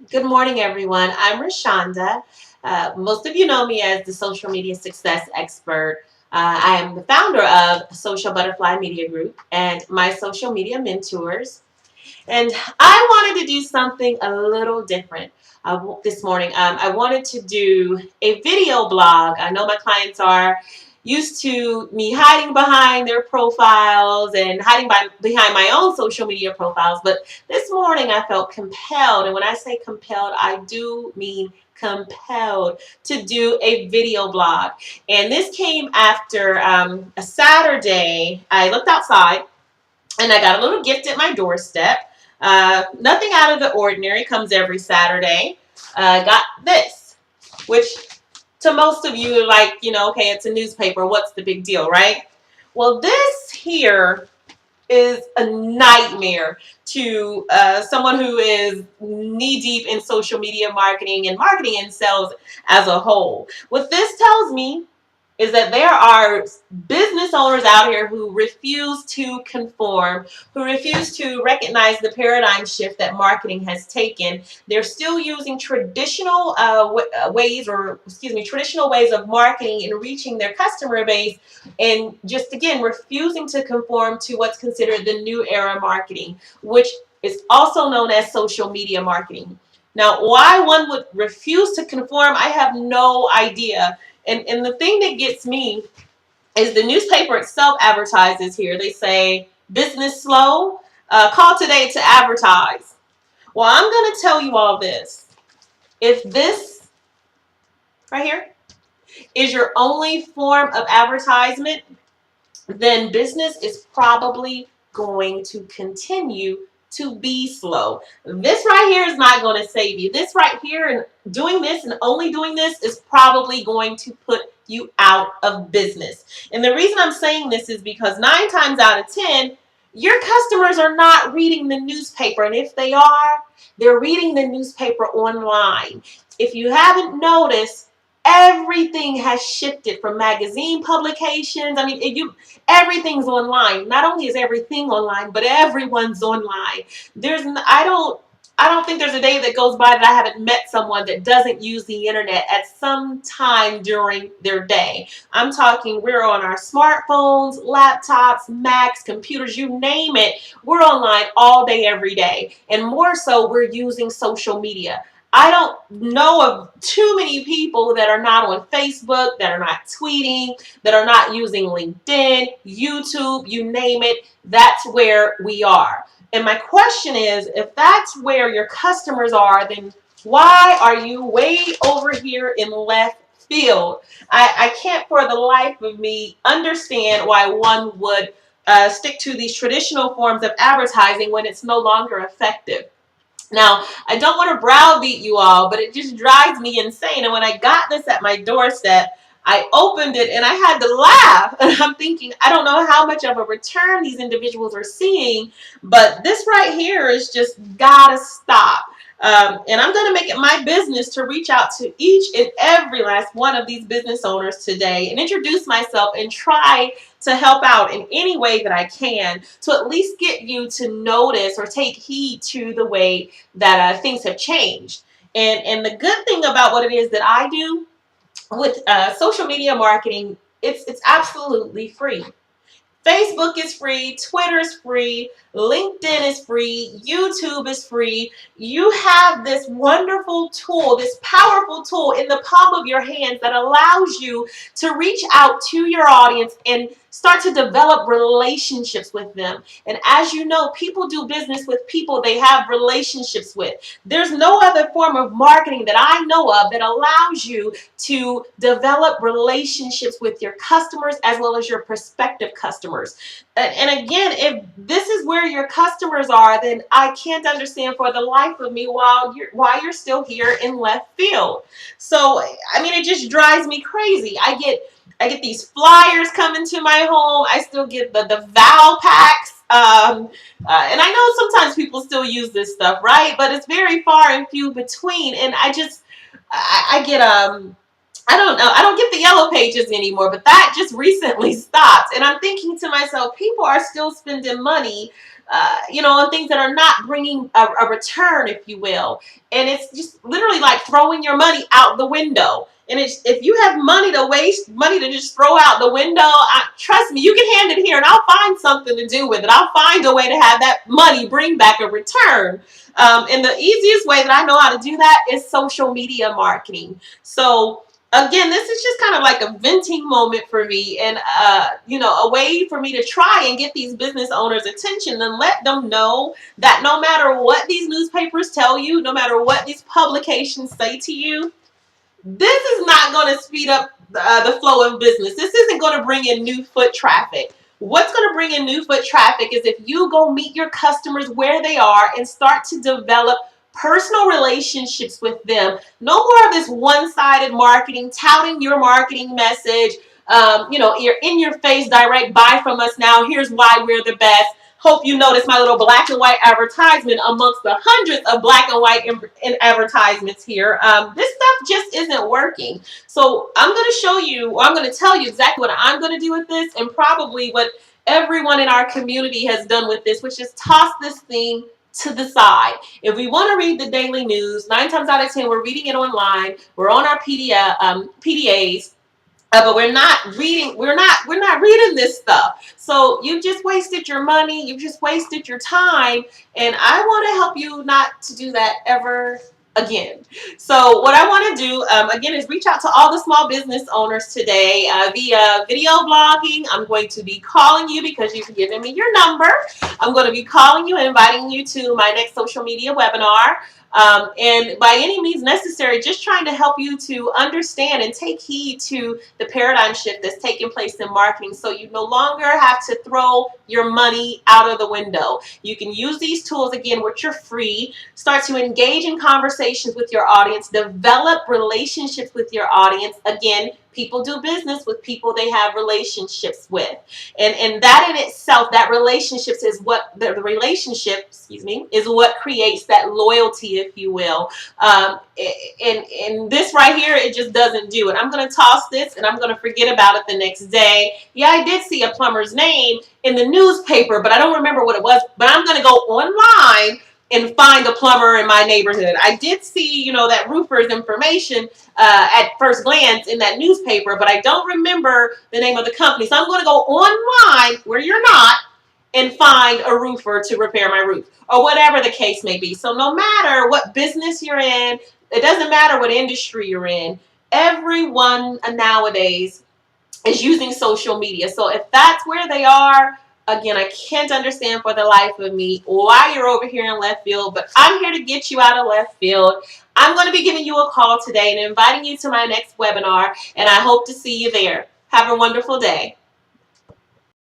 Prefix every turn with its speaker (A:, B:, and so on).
A: Good morning, everyone. I'm Rashonda. Most of you know me as the social media success expert. I am the founder of Social Butterfly Media Group and my social media mentors. And I wanted to do something a little different this morning. I wanted to do a video blog. I know my clients are used to me hiding behind their profiles and behind my own social media profiles. But this morning I felt compelled. And when I say compelled, I do mean compelled to do a video blog. And this came after a Saturday. I looked outside and I got a little gift at my doorstep. Nothing out of the ordinary, comes every Saturday. Got this, which to most of you are like, okay, it's a newspaper. What's the big deal, right? Well, this here is a nightmare to someone who is knee deep in social media marketing and sales as a whole. What this tells me is that there are business owners out here who refuse to conform, who refuse to recognize the paradigm shift that marketing has taken. They're still using traditional ways of marketing and reaching their customer base, and just again refusing to conform to what's considered the new era marketing, which is also known as social media marketing. Now, why one would refuse to conform, I have no idea. And the thing that gets me is the newspaper itself advertises here. They say, business slow, call today to advertise. Well, I'm going to tell you all this. If this right here is your only form of advertisement, then business is probably going to continue to be slow. This right here is not going to save you. This right here, and doing this and only doing this, is probably going to put you out of business. And the reason I'm saying this is because 9 times out of 10, your customers are not reading the newspaper. And if they are, they're reading the newspaper online. If you haven't noticed, everything has shifted from magazine publications. I mean, everything's online. Not only is everything online, but everyone's online. I don't think there's a day that goes by that I haven't met someone that doesn't use the internet at some time during their day. I'm talking, we're on our smartphones, laptops, Macs, computers, you name it. We're online all day, every day. And more so, we're using social media. I don't know of too many people that are not on Facebook, that are not tweeting, that are not using LinkedIn, YouTube, you name it. That's where we are. And my question is, if that's where your customers are, then why are you way over here in left field? I can't for the life of me understand why one would stick to these traditional forms of advertising when it's no longer effective. Now, I don't want to browbeat you all, but it just drives me insane. And when I got this at my doorstep, I opened it and I had to laugh. And I'm thinking, I don't know how much of a return these individuals are seeing, but this right here is just gotta stop. And I'm going to make it my business to reach out to each and every last one of these business owners today and introduce myself and try to help out in any way that I can to at least get you to notice or take heed to the way that things have changed. And the good thing about what it is that I do with social media marketing, it's absolutely free. Facebook is free, Twitter is free, LinkedIn is free, YouTube is free. You have this wonderful tool, this powerful tool in the palm of your hands that allows you to reach out to your audience and start to develop relationships with them. And as you know, people do business with people they have relationships with. There's no other form of marketing that I know of that allows you to develop relationships with your customers as well as your prospective customers. And again, if this is where your customers are, then I can't understand for the life of me why you're still here in left field. So, I mean, it just drives me crazy. I get these flyers coming to my home. I still get the Val packs. And I know sometimes people still use this stuff, right? But it's very far and few between. And I get I don't know. I don't get the yellow pages anymore, but that just recently stopped. And I'm thinking to myself, people are still spending money and things that are not bringing a return, if you will. And it's just literally like throwing your money out the window. And if you have money to waste, money to just throw out the window, trust me, you can hand it here and I'll find something to do with it. I'll find a way to have that money bring back a return. And the easiest way that I know how to do that is social media marketing. So again, this is just kind of like a venting moment for me, and a way for me to try and get these business owners' attention and let them know that no matter what these newspapers tell you, no matter what these publications say to you, this is not going to speed up the flow of business. This isn't going to bring in new foot traffic. What's going to bring in new foot traffic is if you go meet your customers where they are and start to develop personal relationships with them. No more of this one-sided marketing, touting your marketing message, you're in your face direct, buy from us now, here's why we're the best. Hope you notice my little black and white advertisement amongst the hundreds of black and white advertisements here. This stuff just isn't working. So I'm going to show you, or I'm going to tell you exactly what I'm going to do with this, and probably what everyone in our community has done with this, which is toss this thing to the side. If we want to read the daily news, 9 times out of 10, we're reading it online. We're on our PDAs. But we're not reading. We're not reading this stuff. So you've just wasted your money. You've just wasted your time. And I want to help you not to do that ever again. So what I want to do again is reach out to all the small business owners today via video blogging. I'm going to be calling you because you've given me your number. I'm going to be calling you and inviting you to my next social media webinar. And by any means necessary, just trying to help you to understand and take heed to the paradigm shift that's taking place in marketing, so you no longer have to throw your money out of the window. You can use these tools, again, which are free. Start to engage in conversations with your audience, develop relationships with your audience. Again, people do business with people they have relationships with. And that in itself, that relationships is what the relationship, is what creates that loyalty, if you will. And this right here, it just doesn't do it. I'm going to toss this and I'm going to forget about it the next day. Yeah, I did see a plumber's name in the newspaper, but I don't remember what it was. But I'm going to go online and find a plumber in my neighborhood. I did see, that roofer's information at first glance in that newspaper, but I don't remember the name of the company. So I'm going to go online where you're not and find a roofer to repair my roof, or whatever the case may be. So no matter what business you're in, it doesn't matter what industry you're in, everyone nowadays is using social media. So if that's where they are, again, I can't understand for the life of me why you're over here in left field, but I'm here to get you out of left field. I'm going to be giving you a call today and inviting you to my next webinar, and I hope to see you there. Have a wonderful day.